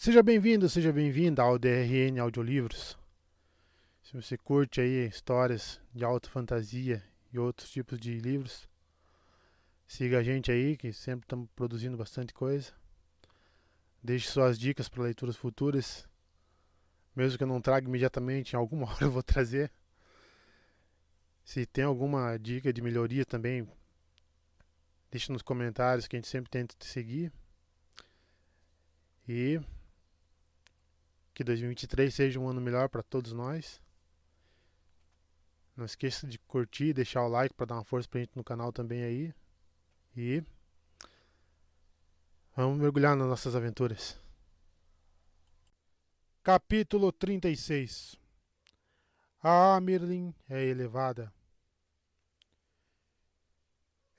Seja bem-vindo, seja bem-vinda ao DRN Audiolivros. Se você curte aí histórias de alta fantasia e outros tipos de livros, siga a gente aí, que sempre estamos produzindo bastante coisa. Deixe suas dicas para leituras futuras, mesmo que eu não traga imediatamente, em alguma hora eu vou trazer. Se tem alguma dica de melhoria também, deixe nos comentários que a gente sempre tenta te seguir. E que 2023 seja um ano melhor para todos nós. Não esqueça de curtir e deixar o like para dar uma força pra gente no canal também aí. E vamos mergulhar nas nossas aventuras. Capítulo 36. A Amerlin é elevada.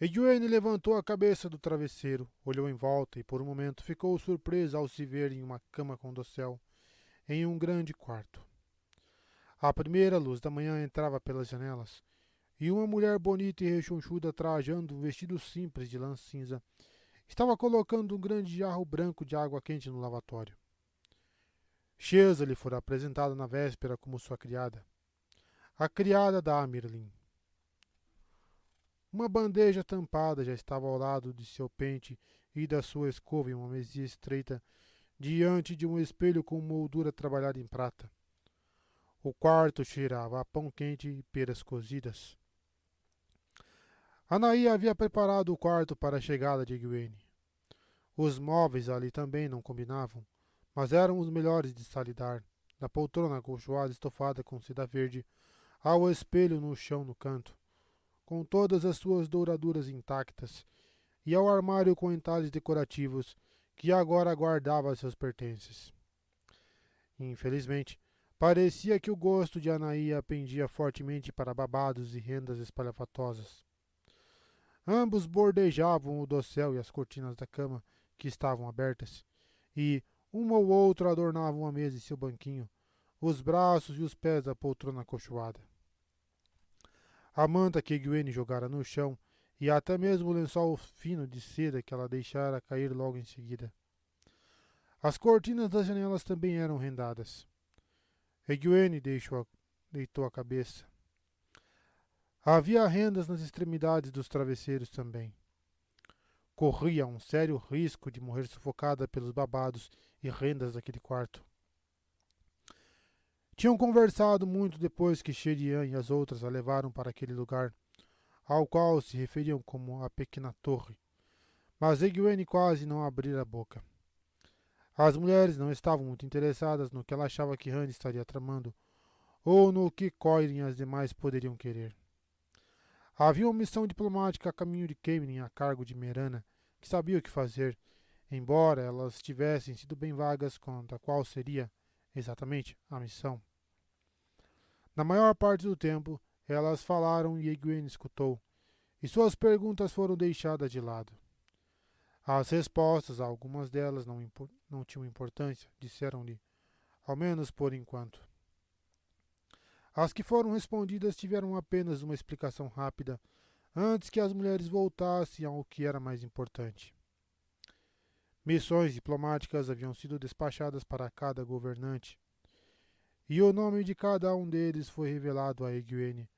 Egwene levantou a cabeça do travesseiro, olhou em volta e por um momento ficou surpresa ao se ver em uma cama com dossel, em um grande quarto. A primeira luz da manhã entrava pelas janelas, e uma mulher bonita e rechonchuda trajando um vestido simples de lã cinza estava colocando um grande jarro branco de água quente no lavatório. Sheza lhe fora apresentada na véspera como sua criada, a criada da Amerlin. Uma bandeja tampada já estava ao lado de seu pente e da sua escova em uma mesinha estreita, diante de um espelho com moldura trabalhada em prata. O quarto cheirava a pão quente e peras cozidas. Anaí havia preparado o quarto para a chegada de Egwene. Os móveis ali também não combinavam, mas eram os melhores de Salidar, da poltrona acolchoada estofada com seda verde, ao espelho no chão no canto, com todas as suas douraduras intactas, e ao armário com entalhes decorativos que agora guardava seus pertences. Infelizmente, parecia que o gosto de Anaía pendia fortemente para babados e rendas espalhafatosas. Ambos bordejavam o dossel e as cortinas da cama, que estavam abertas, e um ou outro adornavam a mesa e seu banquinho, os braços e os pés da poltrona acolchoada. A manta que Egwene jogara no chão, e até mesmo o lençol fino de seda que ela deixara cair logo em seguida. As cortinas das janelas também eram rendadas. Egwene deitou a cabeça. Havia rendas nas extremidades dos travesseiros também. Corria um sério risco de morrer sufocada pelos babados e rendas daquele quarto. Tinham conversado muito depois que Sherian e as outras a levaram para aquele lugar, ao qual se referiam como a Pequena Torre, mas Egwene quase não abrira a boca. As mulheres não estavam muito interessadas no que ela achava que Han estaria tramando, ou no que Coirin e as demais poderiam querer. Havia uma missão diplomática a caminho de Caemlyn a cargo de Merana, que sabia o que fazer, embora elas tivessem sido bem vagas quanto a qual seria, exatamente, a missão. Na maior parte do tempo, elas falaram e Egwene escutou, e suas perguntas foram deixadas de lado. As respostas a algumas delas não tinham importância, disseram-lhe, ao menos por enquanto. As que foram respondidas tiveram apenas uma explicação rápida, antes que as mulheres voltassem ao que era mais importante. Missões diplomáticas haviam sido despachadas para cada governante, e o nome de cada um deles foi revelado a Egwene,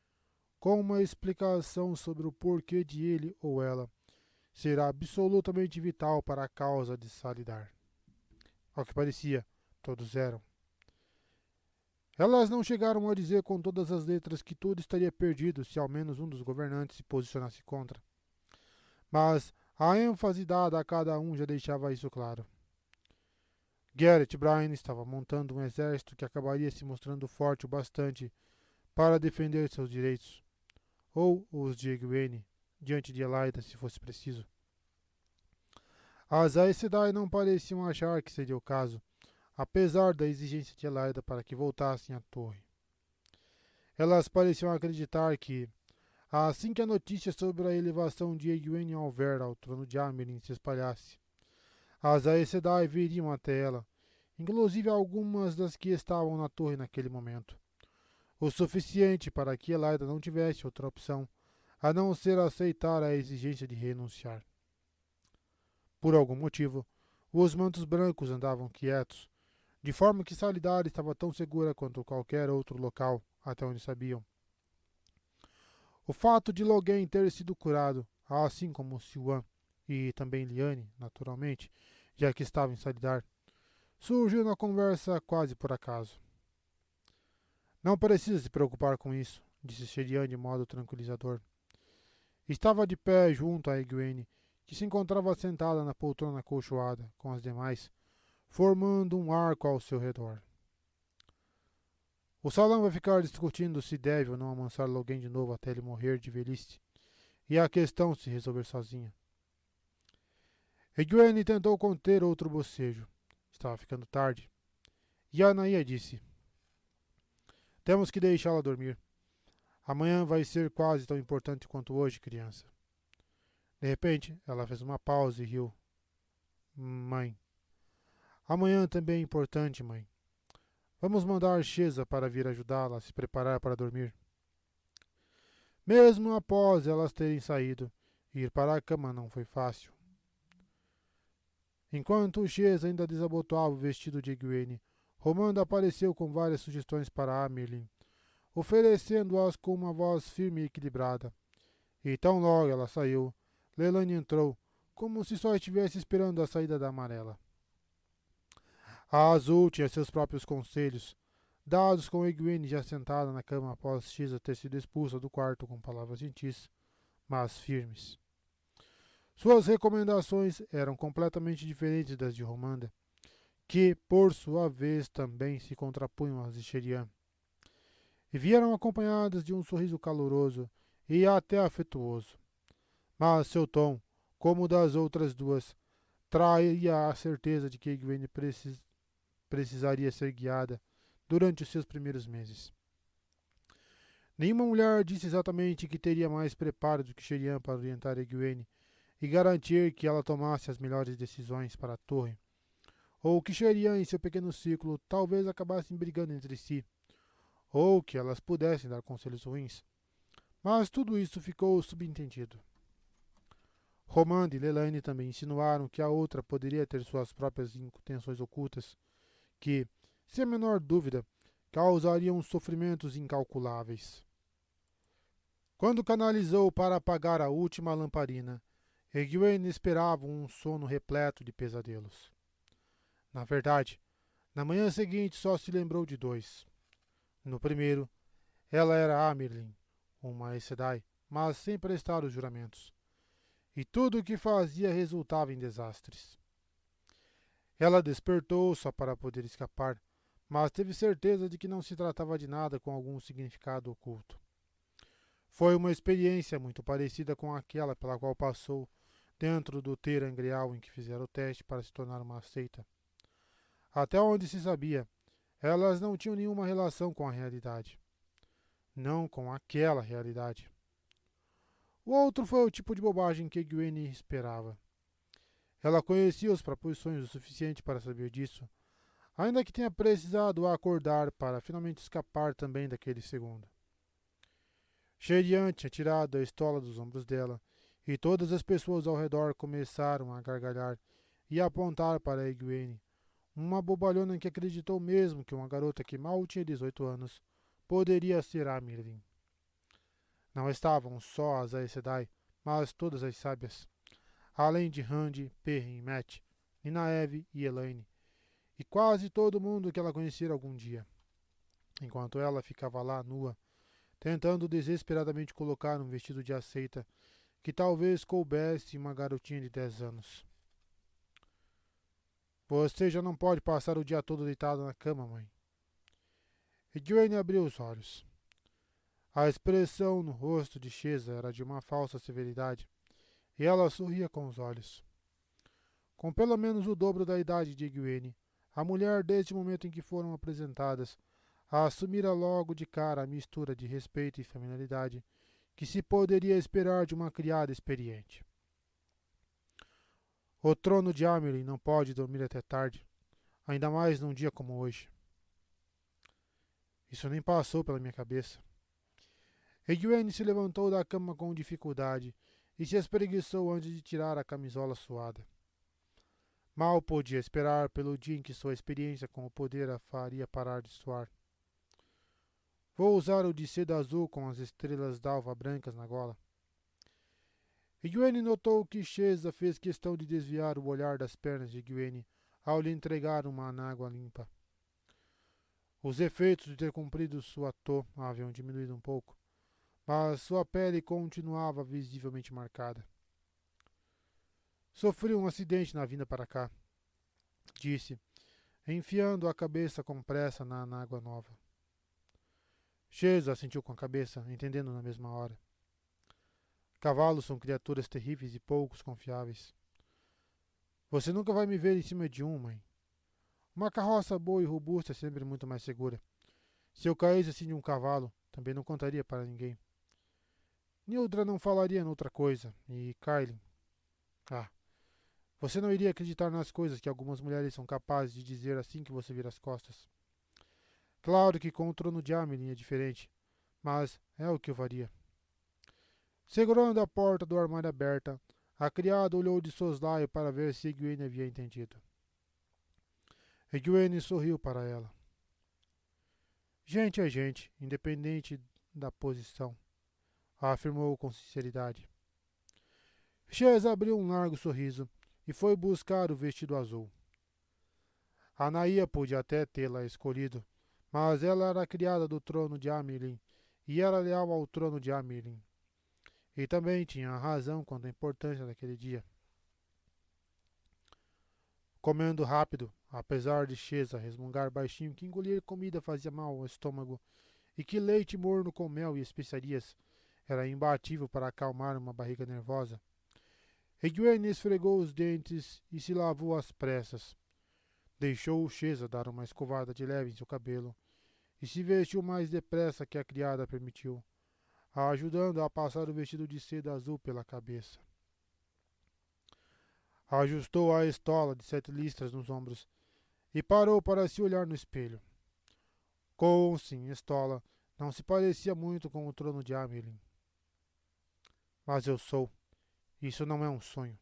com uma explicação sobre o porquê de ele ou ela será absolutamente vital para a causa de Salidar. Ao que parecia, todos eram. Elas não chegaram a dizer com todas as letras que tudo estaria perdido se ao menos um dos governantes se posicionasse contra. Mas a ênfase dada a cada um já deixava isso claro. Garrett Bryan estava montando um exército que acabaria se mostrando forte o bastante para defender seus direitos, ou os de Egwene, diante de Elaida se fosse preciso. As Aes Sedai não pareciam achar que seria o caso, apesar da exigência de Elaida para que voltassem à torre. Elas pareciam acreditar que, assim que a notícia sobre a elevação de Egwene Alver ao trono de Ameryn se espalhasse, as Aes Sedai viriam até ela, inclusive algumas das que estavam na torre naquele momento. O suficiente para que Elaida não tivesse outra opção, a não ser aceitar a exigência de renunciar. Por algum motivo, os mantos brancos andavam quietos, de forma que Salidar estava tão segura quanto qualquer outro local, até onde sabiam. O fato de Logan ter sido curado, assim como Siwan e também Liane, naturalmente, já que estava em Salidar, surgiu na conversa quase por acaso. Não precisa se preocupar com isso, disse Sherian de modo tranquilizador. Estava de pé junto a Egwene, que se encontrava sentada na poltrona acolchoada, com as demais, formando um arco ao seu redor. O salão vai ficar discutindo se deve ou não amansar Logan de novo até ele morrer de velhice, e a questão se resolver sozinha. Egwene tentou conter outro bocejo. Estava ficando tarde. E Anaia disse: Temos que deixá-la dormir. Amanhã vai ser quase tão importante quanto hoje, criança. De repente, ela fez uma pausa e riu. Mãe. Amanhã também é importante, mãe. Vamos mandar Sheza para vir ajudá-la a se preparar para dormir. Mesmo após elas terem saído, ir para a cama não foi fácil. Enquanto Sheza ainda desabotoava o vestido de Egwene, Romando apareceu com várias sugestões para Amerlin, oferecendo-as com uma voz firme e equilibrada. E tão logo ela saiu, Leilani entrou, como se só estivesse esperando a saída da amarela. A Azul tinha seus próprios conselhos, dados com Egwene já sentada na cama após Sheza ter sido expulsa do quarto com palavras gentis, mas firmes. Suas recomendações eram completamente diferentes das de Romanda, que, por sua vez, também se contrapunham às de Sherian, e vieram acompanhadas de um sorriso caloroso e até afetuoso. Mas seu tom, como o das outras duas, traía a certeza de que Egwene precisaria ser guiada durante os seus primeiros meses. Nenhuma mulher disse exatamente que teria mais preparo do que Sherian para orientar Egwene e garantir que ela tomasse as melhores decisões para a torre, ou que Sherian e seu pequeno círculo talvez acabassem brigando entre si, ou que elas pudessem dar conselhos ruins. Mas tudo isso ficou subentendido. Romand e Leilani também insinuaram que a outra poderia ter suas próprias intenções ocultas, que, sem a menor dúvida, causariam sofrimentos incalculáveis. Quando canalizou para apagar a última lamparina, Egwene esperava um sono repleto de pesadelos. Na verdade, na manhã seguinte só se lembrou de dois. No primeiro, ela era Amerlin, uma Aes Sedai, mas sem prestar os juramentos. E tudo o que fazia resultava em desastres. Ela despertou só para poder escapar, mas teve certeza de que não se tratava de nada com algum significado oculto. Foi uma experiência muito parecida com aquela pela qual passou dentro do Terangreal em que fizeram o teste para se tornar uma seita. Até onde se sabia, elas não tinham nenhuma relação com a realidade. Não com aquela realidade. O outro foi o tipo de bobagem que Egwene esperava. Ela conhecia os proposições o suficiente para saber disso, ainda que tenha precisado acordar para finalmente escapar também daquele segundo. Sherian tinha tirado a estola dos ombros dela, e todas as pessoas ao redor começaram a gargalhar e a apontar para Egwene, uma bobalhona que acreditou mesmo que uma garota que mal tinha 18 anos poderia ser Amerlin. Não estavam só as Aes Sedai, mas todas as sábias, além de Randy, Perrin e Matt, Ninaeve e Elaine, e quase todo mundo que ela conhecera algum dia. Enquanto ela ficava lá, nua, tentando desesperadamente colocar um vestido de aceita que talvez coubesse uma garotinha de 10 anos. Você já não pode passar o dia todo deitado na cama, mãe. Egwene abriu os olhos. A expressão no rosto de Sheza era de uma falsa severidade, e ela sorria com os olhos. Com pelo menos o dobro da idade de Egwene, a mulher, desde o momento em que foram apresentadas, assumira logo de cara a mistura de respeito e familiaridade que se poderia esperar de uma criada experiente. O trono de Amerlin não pode dormir até tarde, ainda mais num dia como hoje. Isso nem passou pela minha cabeça. Egwene se levantou da cama com dificuldade e se espreguiçou antes de tirar a camisola suada. Mal podia esperar pelo dia em que sua experiência com o poder a faria parar de suar. Vou usar o de seda azul com as estrelas d'alva brancas na gola. Egwene notou que Sheza fez questão de desviar o olhar das pernas de Egwene ao lhe entregar uma anágua limpa. Os efeitos de ter cumprido sua toa haviam diminuído um pouco, mas sua pele continuava visivelmente marcada. Sofri um acidente na vinda para cá, disse, enfiando a cabeça com pressa na anágua nova. Sheza assentiu com a cabeça, entendendo na mesma hora. Cavalos são criaturas terríveis e poucos confiáveis. Você nunca vai me ver em cima de um, mãe. Uma carroça boa e robusta é sempre muito mais segura. Se eu caísse assim de um cavalo, também não contaria para ninguém. Nildra não falaria noutra coisa, e Kailin... Ah, você não iria acreditar nas coisas que algumas mulheres são capazes de dizer assim que você vira as costas. Claro que com o trono de Amelin é diferente, mas é o que eu faria. Segurando a porta do armário aberta, a criada olhou de soslaio para ver se Egwene havia entendido. Egwene sorriu para ela. Gente é gente, independente da posição, afirmou com sinceridade. Sheza abriu um largo sorriso e foi buscar o vestido azul. Anaia podia até tê-la escolhido, mas ela era a criada do trono de Amelin e era leal ao trono de Amelin. E também tinha razão quanto à importância daquele dia. Comendo rápido, apesar de Sheza resmungar baixinho que engolir comida fazia mal ao estômago e que leite morno com mel e especiarias era imbatível para acalmar uma barriga nervosa, Egwene esfregou os dentes e se lavou às pressas. Deixou Sheza dar uma escovada de leve em seu cabelo e se vestiu mais depressa que a criada permitiu, ajudando-a a passar o vestido de seda azul pela cabeça. Ajustou a estola de 7 listras nos ombros e parou para se olhar no espelho. Com sim, estola não se parecia muito com o trono de Amelin. Mas eu sou. Isso não é um sonho.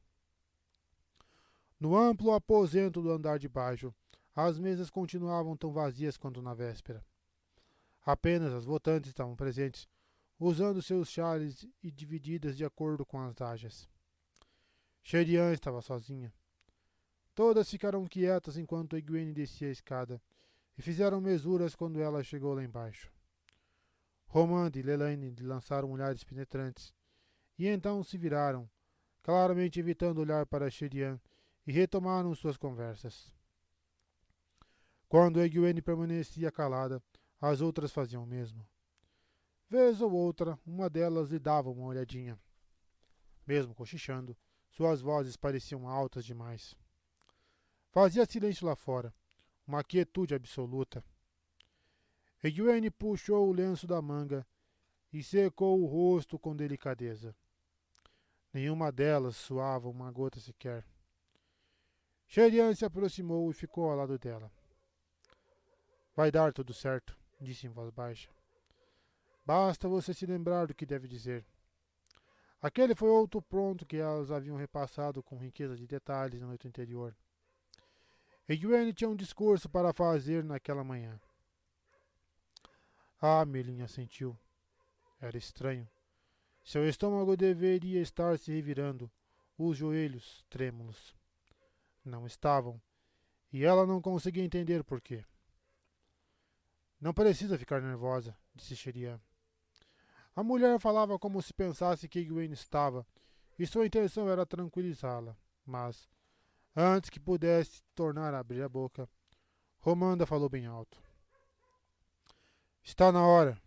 No amplo aposento do andar de baixo, as mesas continuavam tão vazias quanto na véspera. Apenas as votantes estavam presentes, usando seus chales e divididas de acordo com as dajas. Sherian estava sozinha. Todas ficaram quietas enquanto Egwene descia a escada, e fizeram mesuras quando ela chegou lá embaixo. Romand e Lelaine lhe lançaram olhares penetrantes, e então se viraram, claramente evitando olhar para Sherian, e retomaram suas conversas. Quando Egwene permanecia calada, as outras faziam o mesmo. Vez ou outra, uma delas lhe dava uma olhadinha. Mesmo cochichando, suas vozes pareciam altas demais. Fazia silêncio lá fora, uma quietude absoluta. Egwene puxou o lenço da manga e secou o rosto com delicadeza. Nenhuma delas suava uma gota sequer. Sherian se aproximou e ficou ao lado dela. Vai dar tudo certo, disse em voz baixa. Basta você se lembrar do que deve dizer. Aquele foi outro ponto que elas haviam repassado com riqueza de detalhes na noite anterior. Egwene tinha um discurso para fazer naquela manhã. Amelin assentiu. Era estranho. Seu estômago deveria estar se revirando, os joelhos trêmulos. Não estavam, e ela não conseguia entender por quê. Não precisa ficar nervosa, disse Sherian. A mulher falava como se pensasse que Egwene estava, e sua intenção era tranquilizá-la. Mas, antes que pudesse tornar a abrir a boca, Romanda falou bem alto. Está na hora.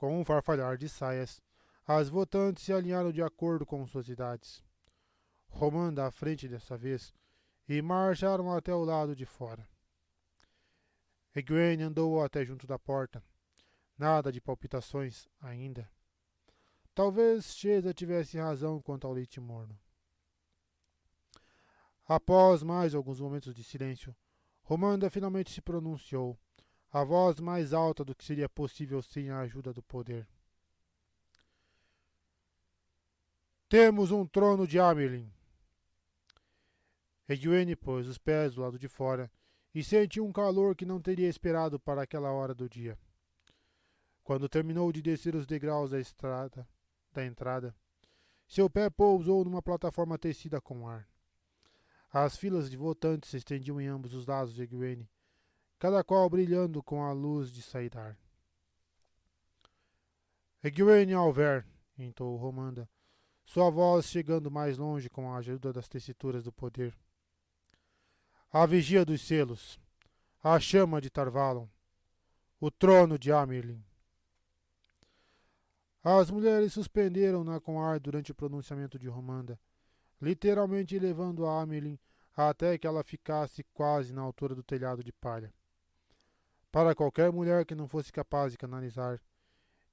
Com um farfalhar de saias, as votantes se alinharam de acordo com suas idades. Romanda à frente dessa vez, e marcharam até o lado de fora. Egwene andou até junto da porta. Nada de palpitações ainda. Talvez Sheza tivesse razão quanto ao leite morno. Após mais alguns momentos de silêncio, Romanda finalmente se pronunciou, a voz mais alta do que seria possível sem a ajuda do poder. Temos um trono de Amelin. Egwene pôs os pés do lado de fora e sentiu um calor que não teria esperado para aquela hora do dia. Quando terminou de descer os degraus da entrada, seu pé pousou numa plataforma tecida com ar. As filas de votantes se estendiam em ambos os lados de Egwene, cada qual brilhando com a luz de Saidar. Egwene Alver, entoou Romanda, sua voz chegando mais longe com a ajuda das tessituras do poder. A vigia dos selos, a chama de Tarvalon, o trono de Amerlin. As mulheres suspenderam-na com ar durante o pronunciamento de Romanda, literalmente levando a Amerlin até que ela ficasse quase na altura do telhado de palha. Para qualquer mulher que não fosse capaz de canalizar,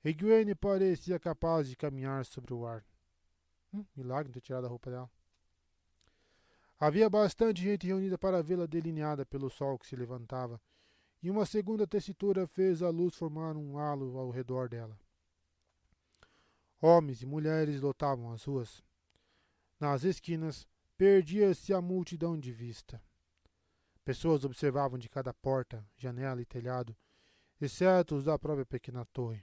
Egwene parecia capaz de caminhar sobre o ar. Milagre de ter tirado a roupa dela. Havia bastante gente reunida para vê-la delineada pelo sol que se levantava, e uma segunda tessitura fez a luz formar um halo ao redor dela. Homens e mulheres lotavam as ruas. Nas esquinas, perdia-se a multidão de vista. Pessoas observavam de cada porta, janela e telhado, exceto os da própria pequena torre.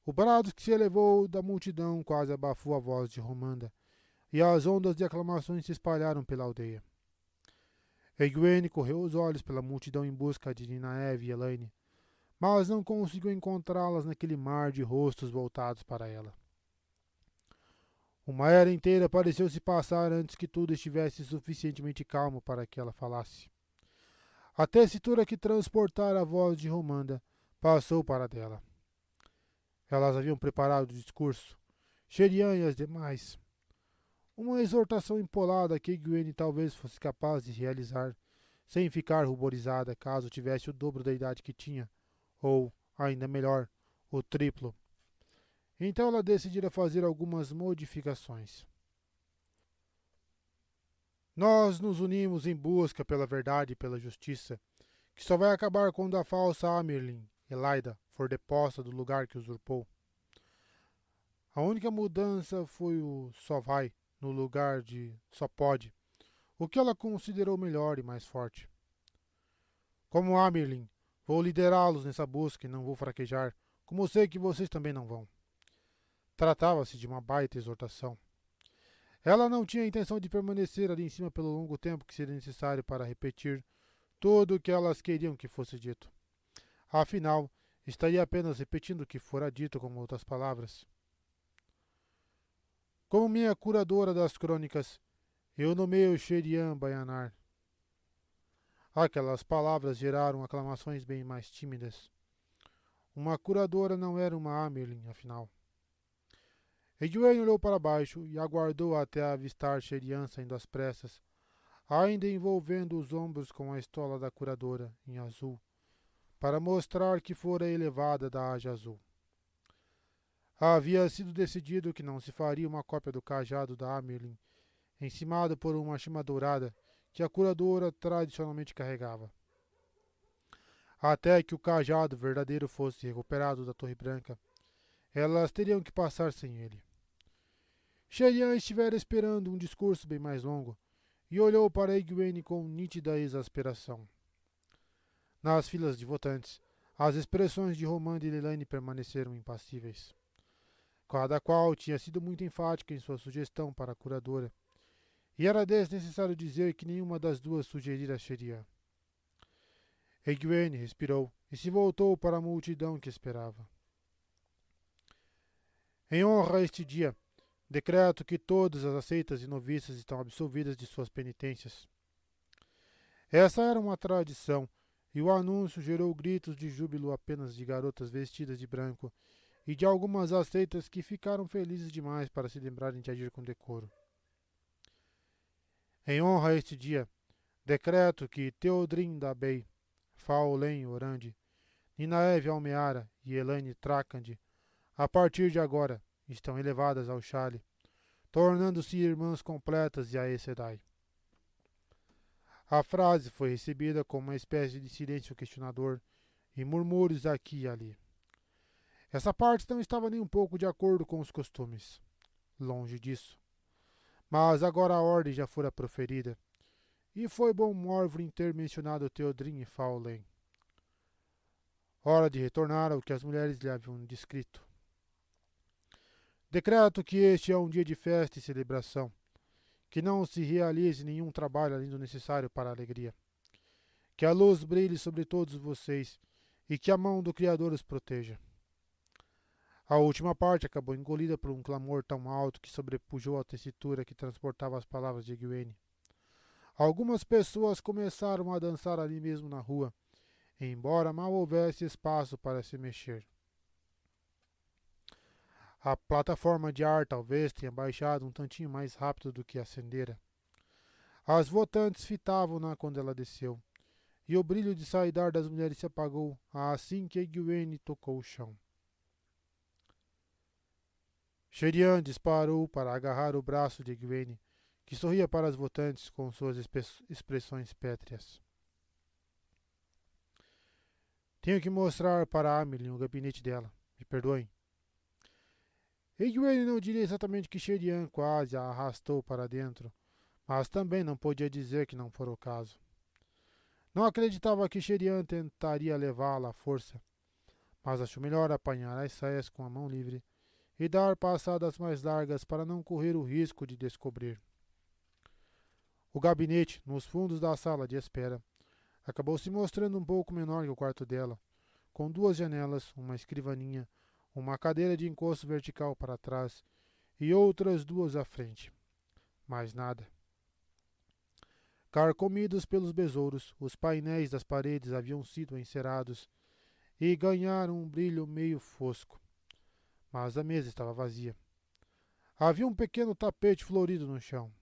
O brado que se elevou da multidão quase abafou a voz de Romanda, e as ondas de aclamações se espalharam pela aldeia. Egwene correu os olhos pela multidão em busca de Ninaeve e Elaine, mas não conseguiu encontrá-las naquele mar de rostos voltados para ela. Uma era inteira pareceu se passar antes que tudo estivesse suficientemente calmo para que ela falasse. A tessitura que transportara a voz de Romanda passou para dela. Elas haviam preparado o discurso, Sherian e as demais. Uma exortação empolada que Egwene talvez fosse capaz de realizar, sem ficar ruborizada caso tivesse o dobro da idade que tinha, ou, ainda melhor, o triplo. Então ela decidira fazer algumas modificações. Nós nos unimos em busca pela verdade e pela justiça, que só vai acabar quando a falsa Amerlin, Elaida, for deposta do lugar que usurpou. A única mudança foi o só vai no lugar de só pode, o que ela considerou melhor e mais forte. Como Amerlin, vou liderá-los nessa busca e não vou fraquejar, como sei que vocês também não vão. Tratava-se de uma baita exortação. Ela não tinha a intenção de permanecer ali em cima pelo longo tempo que seria necessário para repetir tudo o que elas queriam que fosse dito. Afinal, estaria apenas repetindo o que fora dito com outras palavras. Como minha curadora das crônicas, eu nomeio Sherian Bayanar. Aquelas palavras geraram aclamações bem mais tímidas. Uma curadora não era uma Amerlin, afinal. Egwene olhou para baixo e aguardou até avistar Sherian saindo às pressas, ainda envolvendo os ombros com a estola da curadora, em azul, para mostrar que fora elevada da haja azul. Havia sido decidido que não se faria uma cópia do cajado da Amerlin, encimado por uma chama dourada que a curadora tradicionalmente carregava. Até que o cajado verdadeiro fosse recuperado da Torre Branca, elas teriam que passar sem ele. Sherian estivera esperando um discurso bem mais longo e olhou para Egwene com nítida exasperação. Nas filas de votantes, as expressões de Romanda e Elaine permaneceram impassíveis. Cada qual tinha sido muito enfática em sua sugestão para a curadora, e era desnecessário dizer que nenhuma das duas sugerira Sherian. Egwene respirou e se voltou para a multidão que esperava. Em honra a este dia, decreto que todas as aceitas e noviças estão absolvidas de suas penitências. Essa era uma tradição, e o anúncio gerou gritos de júbilo apenas de garotas vestidas de branco e de algumas aceitas que ficaram felizes demais para se lembrarem de agir com decoro. Em honra a este dia, decreto que Theodrin da Bay, Faolen Orandi, Ninaeve Almeara e Elaine Trakand, a partir de agora, estão elevadas ao Shale, tornando-se irmãs completas e a Aes Sedai. A frase foi recebida com uma espécie de silêncio questionador e murmúrios aqui e ali. Essa parte não estava nem um pouco de acordo com os costumes. Longe disso. Mas agora a ordem já fora proferida, E foi bom Morvrin ter mencionado Theodrin e Faulen. Hora de retornar ao que as mulheres lhe haviam descrito. Decreto que este é um dia de festa e celebração, que não se realize nenhum trabalho além do necessário para a alegria. Que a luz brilhe sobre todos vocês e que a mão do Criador os proteja. A última parte acabou engolida por um clamor tão alto que sobrepujou a tessitura que transportava as palavras de Egwene. Algumas pessoas começaram a dançar ali mesmo na rua, embora mal houvesse espaço para se mexer. A plataforma de ar talvez tenha baixado um tantinho mais rápido do que acendera. As votantes fitavam-na quando ela desceu, e o brilho de saidar das mulheres se apagou assim que Egwene tocou o chão. Sherian disparou para agarrar o braço de Egwene, que sorria para as votantes com suas expressões pétreas. Tenho que mostrar para Amelie o gabinete dela. Me perdoem. Egwene não diria exatamente que Sherian quase a arrastou para dentro, mas também não podia dizer que não fora o caso. Não acreditava que Sherian tentaria levá-la à força, mas achou melhor apanhar as saias com a mão livre e dar passadas mais largas para não correr o risco de descobrir. O gabinete, nos fundos da sala de espera, acabou se mostrando um pouco menor que o quarto dela, com 2 janelas, uma escrivaninha, uma cadeira de encosto vertical para trás e outras 2 à frente. Mais nada. Carcomidos pelos besouros, os painéis das paredes haviam sido encerados e ganharam um brilho meio fosco. Mas a mesa estava vazia. Havia um pequeno tapete florido no chão.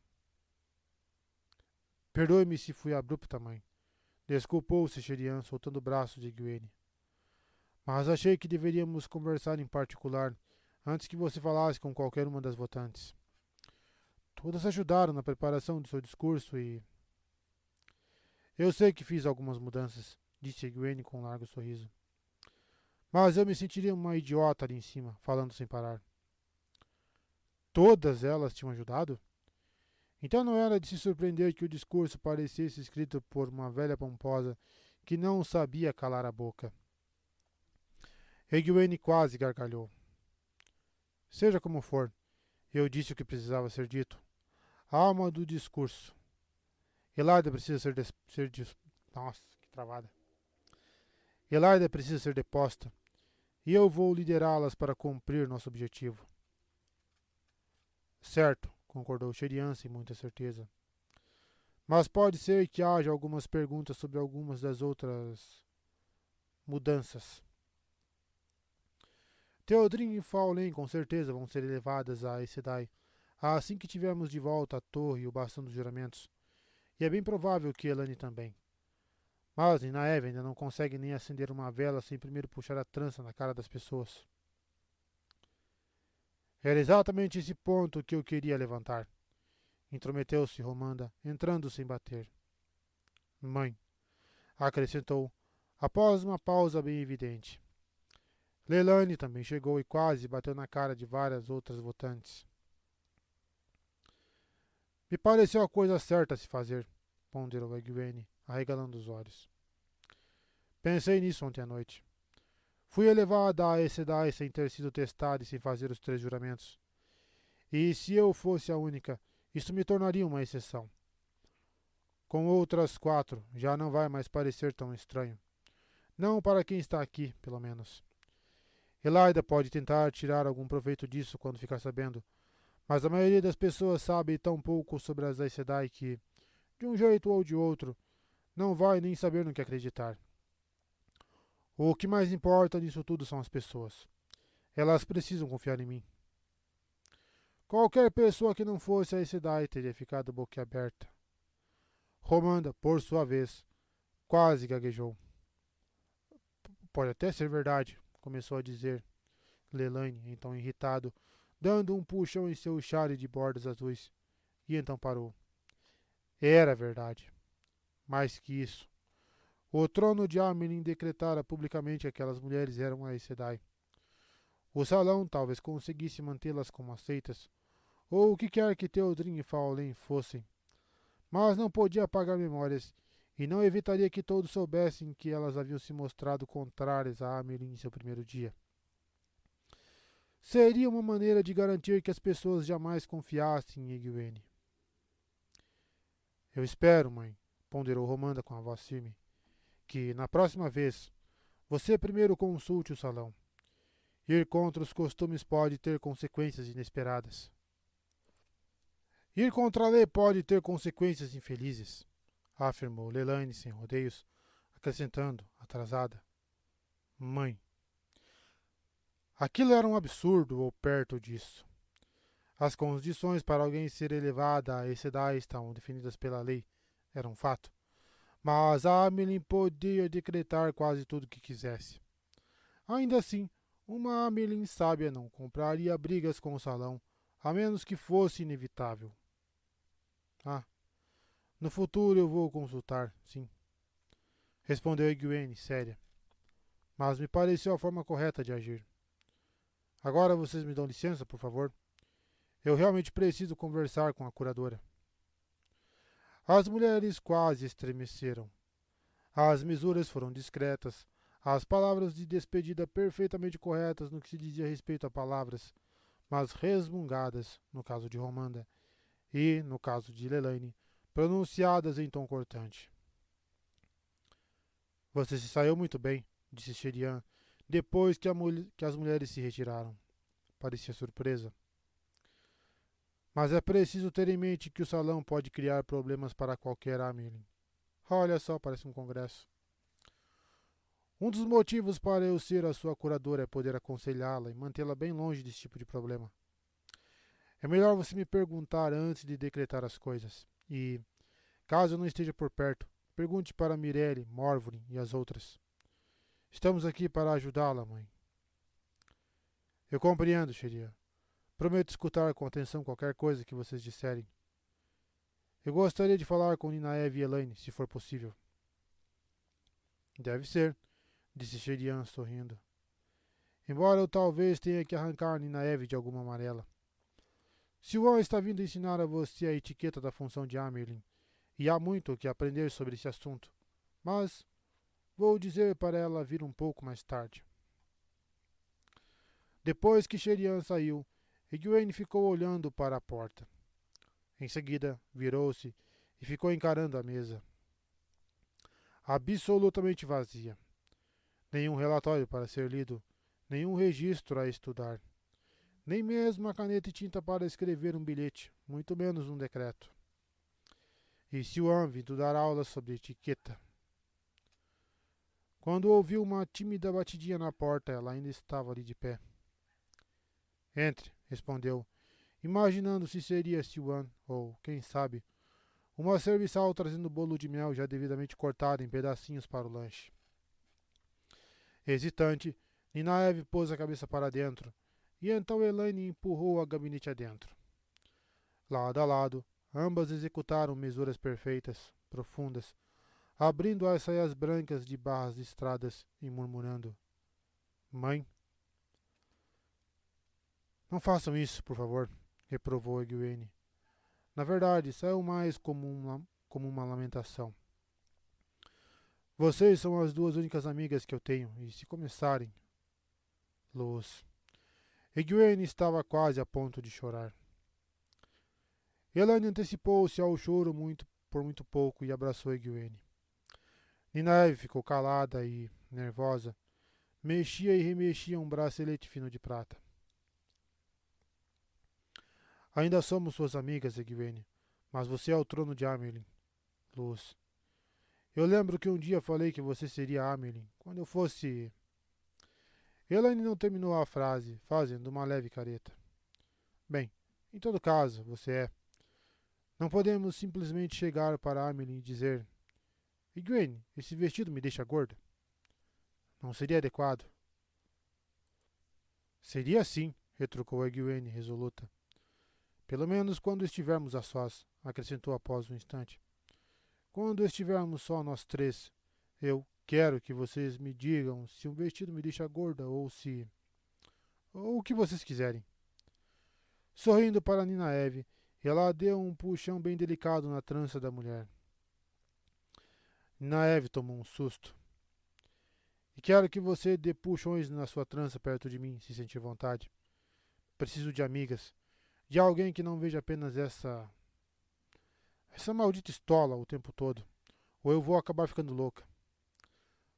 Perdoe-me se fui abrupta, mãe. Desculpou-se Sherian, soltando o braço de Egwene. Mas achei que deveríamos conversar em particular, antes que você falasse com qualquer uma das votantes. Todas ajudaram na preparação do seu discurso e... Eu sei que fiz algumas mudanças, disse Egwene com um largo sorriso. Mas eu me sentiria uma idiota ali em cima, falando sem parar. Todas elas tinham ajudado? Então não era de se surpreender que o discurso parecesse escrito por uma velha pomposa que não sabia calar a boca. Egwene quase gargalhou. Seja como for, eu disse o que precisava ser dito. A alma do discurso. Elaida precisa Nossa, que travada. Elaida precisa ser deposta, e eu vou liderá-las para cumprir nosso objetivo. Certo, concordou Sherian sem muita certeza. Mas pode ser que haja algumas perguntas sobre algumas das outras mudanças. Theodrin e Faulen com certeza vão ser levadas a Aes Sedai assim que tivermos de volta a torre e o bastão dos juramentos. E é bem provável que Elane também. Mas Nynaeve ainda não consegue nem acender uma vela sem primeiro puxar a trança na cara das pessoas. Era exatamente esse ponto que eu queria levantar. Intrometeu-se Romanda, entrando sem bater. Mãe, acrescentou, após uma pausa bem evidente. Leilani também chegou e quase bateu na cara de várias outras votantes. Me pareceu a coisa certa a se fazer, ponderou Egwene, arregalando os olhos. Pensei nisso ontem à noite. Fui elevada a Aes Sedai sem ter sido testada e sem fazer os 3 juramentos. E se eu fosse a única, isso me tornaria uma exceção. Com outras 4, já não vai mais parecer tão estranho. Não para quem está aqui, pelo menos. Elaida pode tentar tirar algum proveito disso quando ficar sabendo, mas a maioria das pessoas sabe tão pouco sobre as Aes Sedai que, de um jeito ou de outro, não vai nem saber no que acreditar. O que mais importa nisso tudo são as pessoas. Elas precisam confiar em mim. Qualquer pessoa que não fosse Aes Sedai teria ficado boquiaberta. Romanda, por sua vez, quase gaguejou. Pode até ser verdade, começou a dizer Leilani, então irritado, dando um puxão em seu chale de bordas azuis, e então parou. Era verdade. Mais que isso. O trono de Amelin decretara publicamente que aquelas mulheres eram Aes Sedai. O salão talvez conseguisse mantê-las como aceitas, ou o que quer que Theodrin e Faulen fossem, mas não podia apagar memórias, e não evitaria que todos soubessem que elas haviam se mostrado contrárias a Amelie em seu primeiro dia. Seria uma maneira de garantir que as pessoas jamais confiassem em Egwene. Eu espero, mãe, ponderou Romanda com a voz firme, que, na próxima vez, você primeiro consulte o salão. Ir contra os costumes pode ter consequências inesperadas. Ir contra a lei pode ter consequências infelizes, afirmou Lelaine sem rodeios, acrescentando, atrasada. Mãe. Aquilo era um absurdo ou perto disso. As condições para alguém ser elevada a esse edade estavam definidas pela lei, era um fato. Mas a Amelie podia decretar quase tudo o que quisesse. Ainda assim, uma Amelie sábia não compraria brigas com o salão, a menos que fosse inevitável. Ah, no futuro eu vou consultar, sim, respondeu Egwene, séria. Mas me pareceu a forma correta de agir. Agora vocês me dão licença, por favor? Eu realmente preciso conversar com a curadora. As mulheres quase estremeceram. As misuras foram discretas, as palavras de despedida perfeitamente corretas no que se dizia respeito a palavras, mas resmungadas, no caso de Romanda, e, no caso de Lelaine, pronunciadas em tom cortante. Você se saiu muito bem, disse Sherian, depois que as mulheres se retiraram. Parecia surpresa. Mas é preciso ter em mente que o salão pode criar problemas para qualquer Amelie. Olha só, parece um congresso. Um dos motivos para eu ser a sua curadora é poder aconselhá-la e mantê-la bem longe desse tipo de problema. É melhor você me perguntar antes de decretar as coisas. E, caso eu não esteja por perto, pergunte para Mirelle, Morvorin e as outras. Estamos aqui para ajudá-la, mãe. Eu compreendo, Sheria. Prometo escutar com atenção qualquer coisa que vocês disserem. Eu gostaria de falar com Ninaev e Elaine, se for possível. Deve ser, disse Sherian, sorrindo. Embora eu talvez tenha que arrancar Ninaev de alguma amarela. Siwan está vindo ensinar a você a etiqueta da função de Amerlin, e há muito o que aprender sobre esse assunto. Mas vou dizer para ela vir um pouco mais tarde. Depois que Sherian saiu, Egwene ficou olhando para a porta. Em seguida, virou-se e ficou encarando a mesa. Absolutamente vazia. Nenhum relatório para ser lido, nenhum registro a estudar. Nem mesmo a caneta e tinta para escrever um bilhete, muito menos um decreto. E Siwan vindo dar aulas sobre etiqueta. Quando ouviu uma tímida batidinha na porta, ela ainda estava ali de pé. Entre, respondeu, imaginando se seria Siwan, ou, quem sabe, uma serviçal trazendo bolo de mel já devidamente cortado em pedacinhos para o lanche. Hesitante, Ninaev pôs a cabeça para dentro, e então Elaine empurrou a gabinete adentro. Lado a lado, ambas executaram mesuras perfeitas, profundas, abrindo as saias brancas de barras listradas e murmurando: Mãe? Não façam isso, por favor, reprovou Egwene. Na verdade, saiu mais como uma lamentação. Vocês são as duas únicas amigas que eu tenho, e se começarem... Luz. Egwene estava quase a ponto de chorar. Elaine antecipou-se ao choro por muito pouco e abraçou Egwene. Ninaev ficou calada e, nervosa, mexia e remexia um bracelete fino de prata. Ainda somos suas amigas, Egwene, mas você é o trono de Amerlin. Luz. Eu lembro que um dia falei que você seria Amerlin, quando eu fosse... Elaine não terminou a frase, fazendo uma leve careta. Bem, em todo caso, você é. Não podemos simplesmente chegar para Amerlin e dizer: Egwene, esse vestido me deixa gorda. Não seria adequado. Seria sim, retrucou Egwene, resoluta. Pelo menos quando estivermos a sós, acrescentou após um instante. Quando estivermos só nós três, eu quero que vocês me digam se um vestido me deixa gorda ou ou o que vocês quiserem. Sorrindo para Ninaev, e ela deu um puxão bem delicado na trança da mulher. Ninaeve tomou um susto. E quero que você dê puxões na sua trança perto de mim, se sentir vontade. Preciso de amigas, de alguém que não veja apenas essa maldita estola o tempo todo, ou eu vou acabar ficando louca.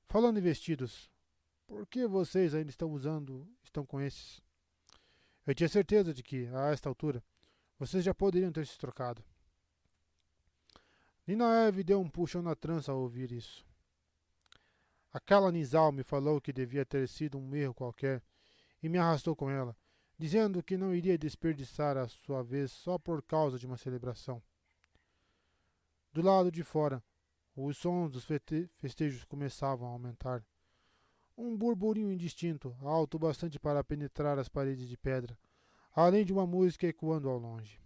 Falando em vestidos, por que vocês ainda estão com esses? Eu tinha certeza de que, a esta altura, vocês já poderiam ter se trocado. Ninaeve deu um puxão na trança ao ouvir isso. Aquela Nizal me falou que devia ter sido um erro qualquer e me arrastou com ela, dizendo que não iria desperdiçar a sua vez só por causa de uma celebração. Do lado de fora, os sons dos festejos começavam a aumentar. Um burburinho indistinto, alto bastante para penetrar as paredes de pedra, além de uma música ecoando ao longe.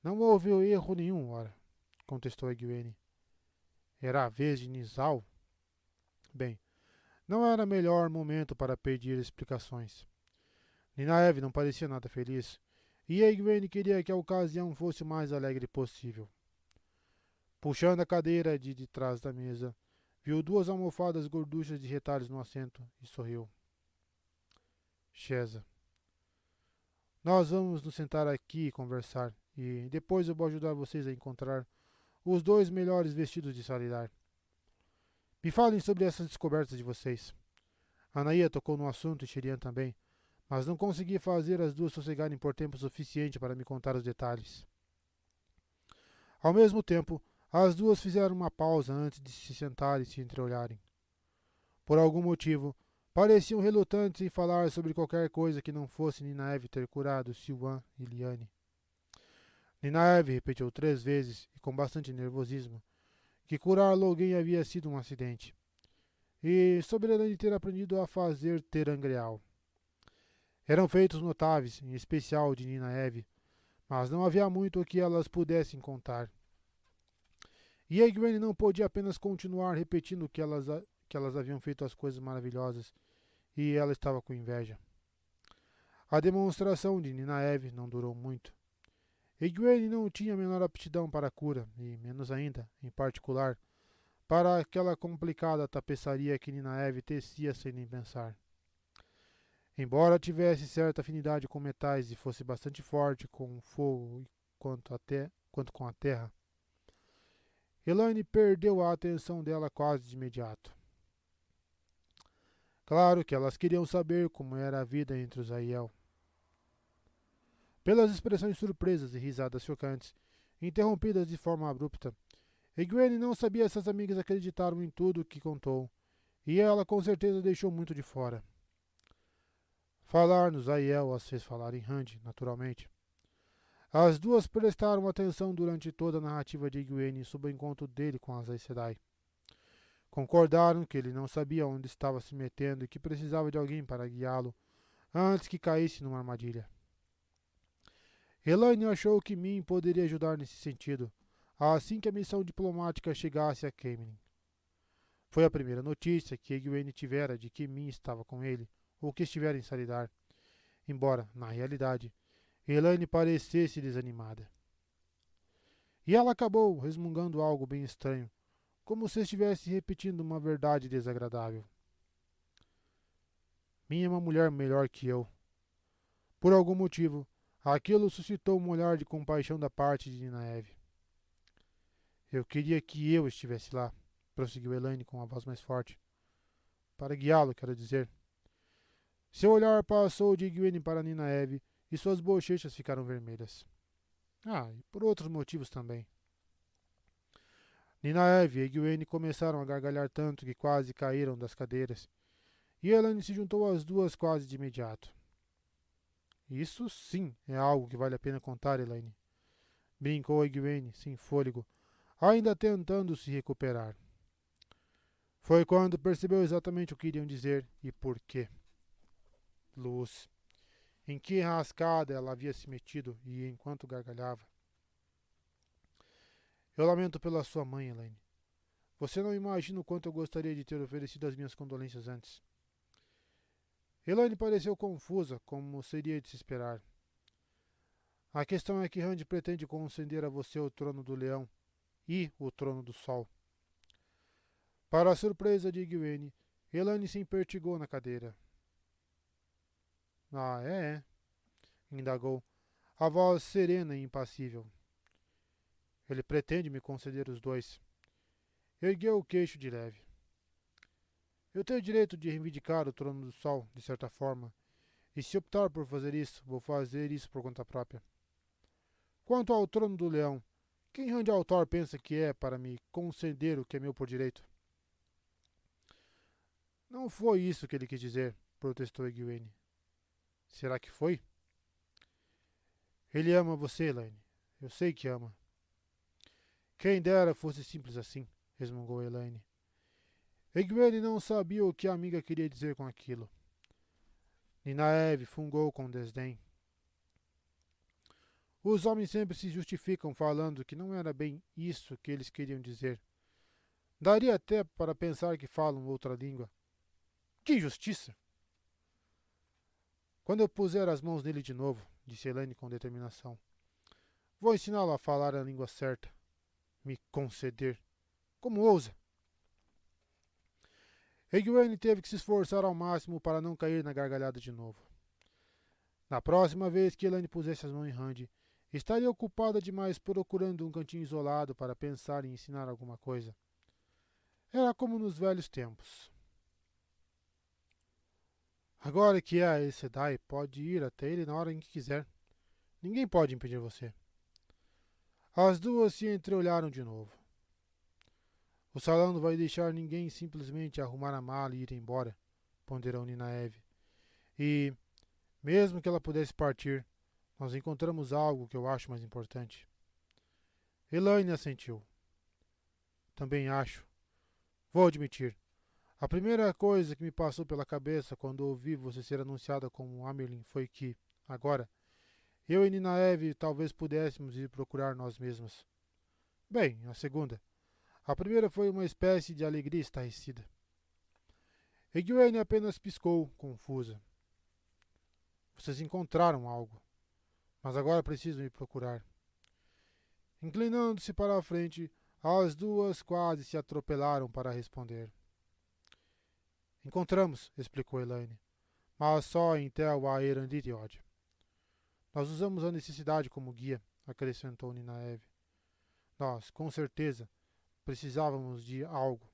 Não houve erro nenhum, ora, contestou Egwene. Era a vez de Nizal? Bem, não era o melhor momento para pedir explicações. Ninaeve não parecia nada feliz, e Egwene queria que a ocasião fosse o mais alegre possível. Puxando a cadeira de trás da mesa, viu duas almofadas gorduchas de retalhos no assento e sorriu. Sheza. Nós vamos nos sentar aqui e conversar, e depois eu vou ajudar vocês a encontrar os dois melhores vestidos de Salidar. Me falem sobre essas descobertas de vocês. Anaia tocou no assunto e Shirian também, mas não consegui fazer as duas sossegarem por tempo suficiente para me contar os detalhes. Ao mesmo tempo, as duas fizeram uma pausa antes de se sentarem e se entreolharem. Por algum motivo, pareciam relutantes em falar sobre qualquer coisa que não fosse Ninaeve ter curado Siwan e Liane. Ninaeve repetiu 3 vezes, e com bastante nervosismo, que curar Logen havia sido um acidente, e sobre ele ter aprendido a fazer terangreal. Eram feitos notáveis, em especial de Ninaeve, mas não havia muito o que elas pudessem contar. E Egwene não podia apenas continuar repetindo que elas haviam feito as coisas maravilhosas, e ela estava com inveja. A demonstração de Ninaeve não durou muito. Egwene não tinha a menor aptidão para a cura, e menos ainda, em particular, para aquela complicada tapeçaria que Ninaeve tecia sem nem pensar. Embora tivesse certa afinidade com metais e fosse bastante forte com o fogo quanto com a terra, Elaine perdeu a atenção dela quase de imediato. Claro que elas queriam saber como era a vida entre os Aiel. Pelas expressões surpresas e risadas chocantes, interrompidas de forma abrupta, Egwene não sabia se as amigas acreditaram em tudo o que contou, e ela com certeza deixou muito de fora. Falar nos Aiel as fez falar em Hand, naturalmente. As duas prestaram atenção durante toda a narrativa de Egwene sob o encontro dele com as Aes Sedai. Concordaram que ele não sabia onde estava se metendo e que precisava de alguém para guiá-lo antes que caísse numa armadilha. Elaine achou que Min poderia ajudar nesse sentido, assim que a missão diplomática chegasse a Caemlyn. Foi a primeira notícia que Egwene tivera de que Min estava com ele, ou que estivera em Salidar, embora, na realidade, Elaine parecesse desanimada. E ela acabou resmungando algo bem estranho, como se estivesse repetindo uma verdade desagradável. Min é uma mulher melhor que eu. Por algum motivo, aquilo suscitou um olhar de compaixão da parte de Ninaeve. Eu queria que eu estivesse lá, prosseguiu Elaine com a voz mais forte. Para guiá-lo, quero dizer. Seu olhar passou de Egwene para Ninaeve e suas bochechas ficaram vermelhas. E por outros motivos também. Ninaeve e Egwene começaram a gargalhar tanto que quase caíram das cadeiras, e Elaine se juntou às duas quase de imediato. Isso sim é algo que vale a pena contar, Elaine, brincou Egwene, sem fôlego, ainda tentando se recuperar. Foi quando percebeu exatamente o que iriam dizer e por quê. Luz. Em que enrascada ela havia se metido e enquanto gargalhava. Eu lamento pela sua mãe, Elaine. Você não imagina o quanto eu gostaria de ter oferecido as minhas condolências antes. Elaine pareceu confusa, como seria de se esperar. A questão é que Rand pretende conceder a você o trono do leão e o trono do sol. Para a surpresa de Egwene, Elaine se empertigou na cadeira. Ah, é? Indagou, a voz serena e impassível. Ele pretende me conceder os dois. Ergueu o queixo de leve. Eu tenho o direito de reivindicar o trono do sol, de certa forma, e se optar por fazer isso, vou fazer isso por conta própria. Quanto ao trono do leão, quem Rand al'Thor pensa que é para me conceder o que é meu por direito? Não foi isso que ele quis dizer, protestou Egwene. Será que foi? Ele ama você, Elaine. Eu sei que ama. Quem dera fosse simples assim, resmungou Elaine. Egwene não sabia o que a amiga queria dizer com aquilo. Ninaeve fungou com desdém. Os homens sempre se justificam falando que não era bem isso que eles queriam dizer. Daria até para pensar que falam outra língua. Que injustiça! Quando eu puser as mãos nele de novo, disse Elaine com determinação, vou ensiná-lo a falar a língua certa. Me conceder. Como ousa? Egwene teve que se esforçar ao máximo para não cair na gargalhada de novo. Na próxima vez que Elaine pusesse as mãos em Rand, estaria ocupada demais procurando um cantinho isolado para pensar em ensinar alguma coisa. Era como nos velhos tempos. Agora que é a Aes Sedai, pode ir até ele na hora em que quiser. Ninguém pode impedir você. As duas se entreolharam de novo. O salão não vai deixar ninguém simplesmente arrumar a mala e ir embora, ponderou Ninaeve. E, mesmo que ela pudesse partir, nós encontramos algo que eu acho mais importante. Elaine assentiu. Também acho. Vou admitir. A primeira coisa que me passou pela cabeça quando ouvi você ser anunciada como Amyrlin foi que, agora, eu e Ninaeve talvez pudéssemos ir procurar nós mesmas. Bem, a segunda. A primeira foi uma espécie de alegria estarrecida. Egwene apenas piscou, confusa. Vocês encontraram algo, mas agora precisam ir procurar. Inclinando-se para a frente, as duas quase se atropelaram para responder. Encontramos, explicou Elaine, mas só em Tel Aerandiriod. Nós usamos a necessidade como guia, acrescentou Ninaeve. Nós, com certeza, precisávamos de algo.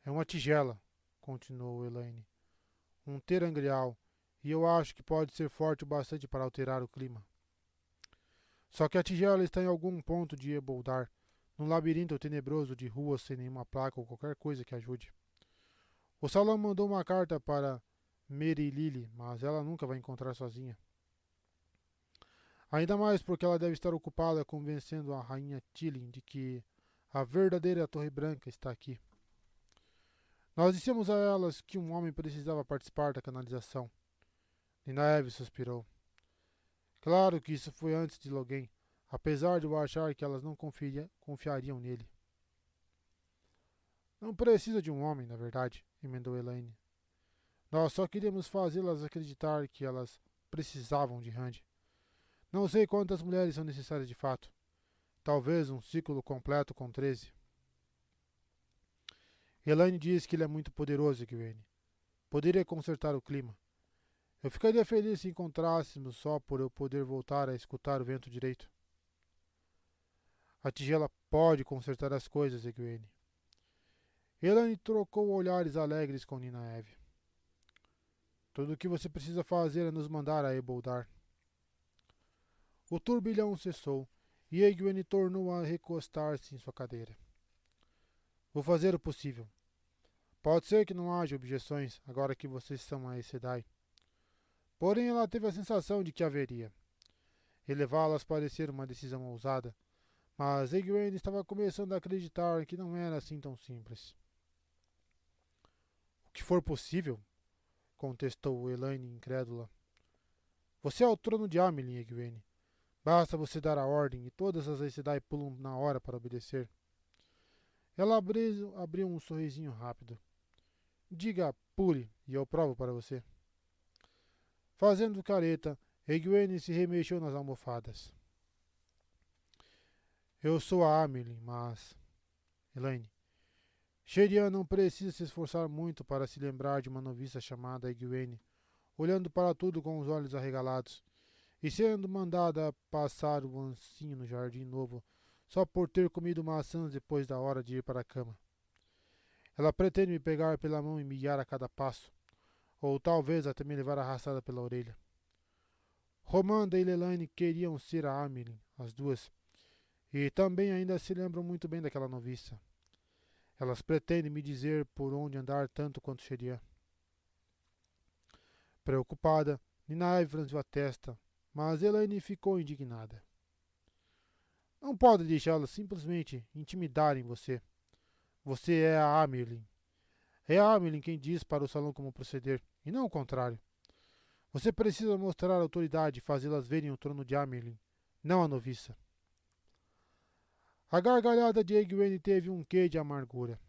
É uma tigela, continuou Elaine. Um terangrial, e eu acho que pode ser forte o bastante para alterar o clima. Só que a tigela está em algum ponto de Eboldar, num labirinto tenebroso de ruas sem nenhuma placa ou qualquer coisa que ajude. O salão mandou uma carta para Merilili, mas ela nunca vai encontrar sozinha. Ainda mais porque ela deve estar ocupada convencendo a rainha Tilin de que a verdadeira Torre Branca está aqui. Nós dissemos a elas que um homem precisava participar da canalização. Ninaeve suspirou. Claro que isso foi antes de Logain, apesar de eu achar que elas não confiariam nele. Não precisa de um homem, na verdade, emendou Elaine. Nós só queríamos fazê-las acreditar que elas precisavam de Rand. Não sei quantas mulheres são necessárias de fato. Talvez um ciclo completo com 13. Elaine diz que ele é muito poderoso, Egwene. Poderia consertar o clima. Eu ficaria feliz se encontrássemos só por eu poder voltar a escutar o vento direito. A tigela pode consertar as coisas, Egwene. Elaine trocou olhares alegres com Ninaeve. Tudo o que você precisa fazer é nos mandar a Eboldar. O turbilhão cessou e Egwene tornou a recostar-se em sua cadeira. Vou fazer o possível. Pode ser que não haja objeções agora que vocês são a Aes Sedai. Porém, ela teve a sensação de que haveria. Elevá-las parecia uma decisão ousada, mas Egwene estava começando a acreditar que não era assim tão simples. O que for possível, contestou Elaine incrédula. Você é o trono de Amyrlin, Egwene. Basta você dar a ordem e todas as Aes Sedai pulam na hora para obedecer. Ela abriu um sorrisinho rápido. Diga, pule, e eu provo para você. Fazendo careta, Egwene se remexeu nas almofadas. Eu sou a Amelin, mas... Elaine. Sherian não precisa se esforçar muito para se lembrar de uma noviça chamada Egwene, olhando para tudo com os olhos arregalados, e sendo mandada passar o ancinho no jardim novo, só por ter comido maçãs depois da hora de ir para a cama. Ela pretende me pegar pela mão e me guiar a cada passo, ou talvez até me levar arrastada pela orelha. Romanda e Lelaine queriam ser a Amelin, as duas, e também ainda se lembram muito bem daquela noviça. Elas pretendem me dizer por onde andar tanto quanto Sherian. Preocupada, Ninaive franziu a testa, mas Elaine ficou indignada. Não pode deixá-las simplesmente intimidarem você. Você é a Amelin. É a Amelin quem diz para o salão como proceder, e não o contrário. Você precisa mostrar autoridade e fazê-las verem o trono de Amelin, não a noviça. A gargalhada de Egwene teve um quê de amargura.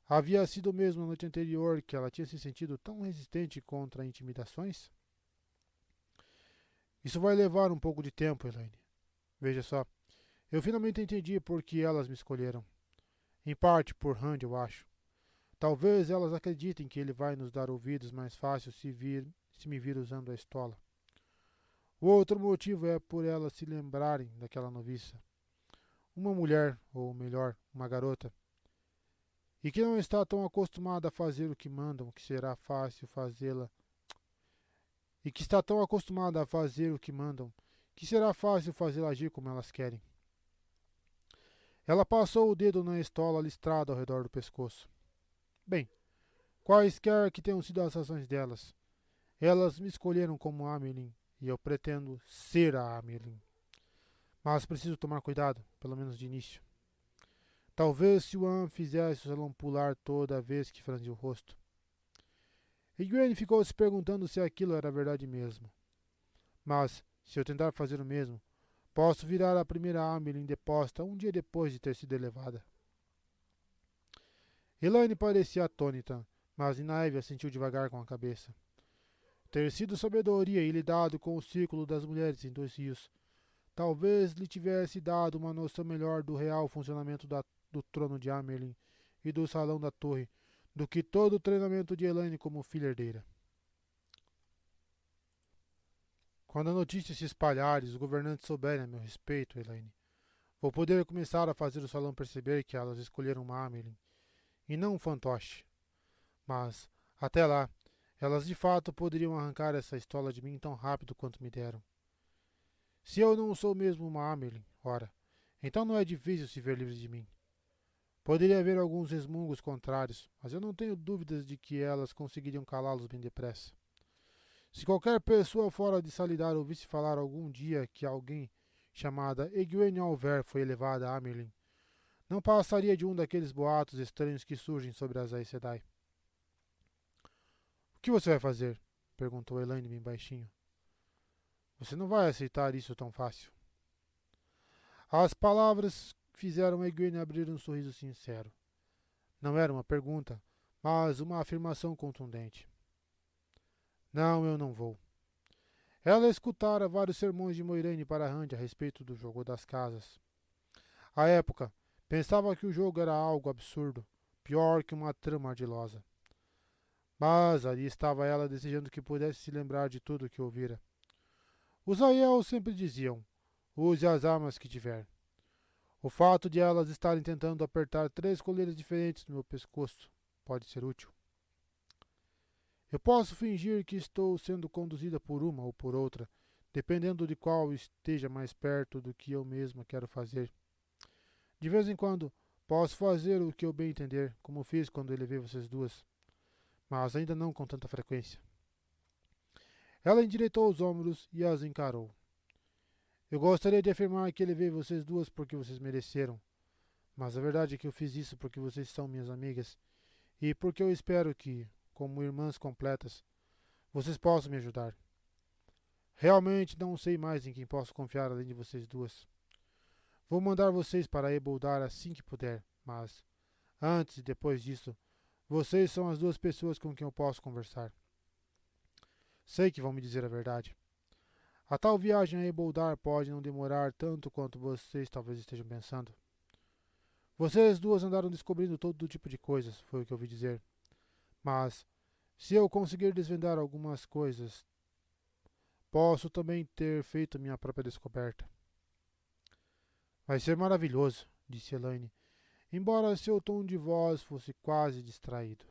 Havia sido mesmo na noite anterior que ela tinha se sentido tão resistente contra intimidações? Isso vai levar um pouco de tempo, Elaine. Veja só, eu finalmente entendi por que elas me escolheram. Em parte por Rand, eu acho. Talvez elas acreditem que ele vai nos dar ouvidos mais fácil se me vir usando a estola. O outro motivo é por elas se lembrarem daquela noviça. Uma mulher, ou melhor, uma garota, e que não está tão acostumada a fazer o que mandam que será fácil fazê-la. E que está tão acostumada a fazer o que mandam que será fácil fazê-la agir como elas querem. Ela passou o dedo na estola listrada ao redor do pescoço. Bem, quaisquer que tenham sido as razões delas, elas me escolheram como Amelin e eu pretendo ser a Amelin. Mas preciso tomar cuidado, pelo menos de início. Talvez Siwan fizesse o salão pular toda vez que franziu o rosto. Egwene ficou se perguntando se aquilo era verdade mesmo. Mas, se eu tentar fazer o mesmo, posso virar a primeira Amelin deposta um dia depois de ter sido elevada. Elaine parecia atônita, mas Nynaeve assentiu devagar com a cabeça. Ter sido sabedoria e lidado com o círculo das mulheres em 2 rios, talvez lhe tivesse dado uma noção melhor do real funcionamento do trono de Amelin e do salão da torre, do que todo o treinamento de Elaine como filha herdeira. Quando a notícia se espalhar e os governantes souberem a meu respeito, Elaine, vou poder começar a fazer o salão perceber que elas escolheram uma Amelin, e não um fantoche. Mas, até lá, elas de fato poderiam arrancar essa estola de mim tão rápido quanto me deram. Se eu não sou mesmo uma Amelin, ora, então não é difícil se ver livre de mim. Poderia haver alguns resmungos contrários, mas eu não tenho dúvidas de que elas conseguiriam calá-los bem depressa. Se qualquer pessoa fora de Salidar ouvisse falar algum dia que alguém chamada Egwene Alver foi elevada a Amelin, não passaria de um daqueles boatos estranhos que surgem sobre as Aes Sedai. O que você vai fazer? Perguntou Elaine bem baixinho. Você não vai aceitar isso tão fácil. As palavras fizeram Egwene abrir um sorriso sincero. Não era uma pergunta, mas uma afirmação contundente. Não, eu não vou. Ela escutara vários sermões de Moiraine para Rand a respeito do jogo das casas. À época, pensava que o jogo era algo absurdo, pior que uma trama ardilosa. Mas ali estava ela desejando que pudesse se lembrar de tudo o que ouvira. Os Aiel sempre diziam, use as armas que tiver. O fato de elas estarem tentando apertar 3 coleiras diferentes no meu pescoço pode ser útil. Eu posso fingir que estou sendo conduzida por uma ou por outra, dependendo de qual esteja mais perto do que eu mesma quero fazer. De vez em quando, posso fazer o que eu bem entender, como fiz quando elevei vocês duas, mas ainda não com tanta frequência. Ela endireitou os ombros e as encarou. Eu gostaria de afirmar que elevei vocês duas porque vocês mereceram, mas a verdade é que eu fiz isso porque vocês são minhas amigas e porque eu espero que, como irmãs completas, vocês possam me ajudar. Realmente não sei mais em quem posso confiar além de vocês duas. Vou mandar vocês para Eboldar assim que puder, mas, antes e depois disso, vocês são as 2 pessoas com quem eu posso conversar. Sei que vão me dizer a verdade. A tal viagem a Eboldar pode não demorar tanto quanto vocês talvez estejam pensando. Vocês duas andaram descobrindo todo tipo de coisas, foi o que eu ouvi dizer. Mas, se eu conseguir desvendar algumas coisas, posso também ter feito minha própria descoberta. Vai ser maravilhoso, disse Elaine, embora seu tom de voz fosse quase distraído.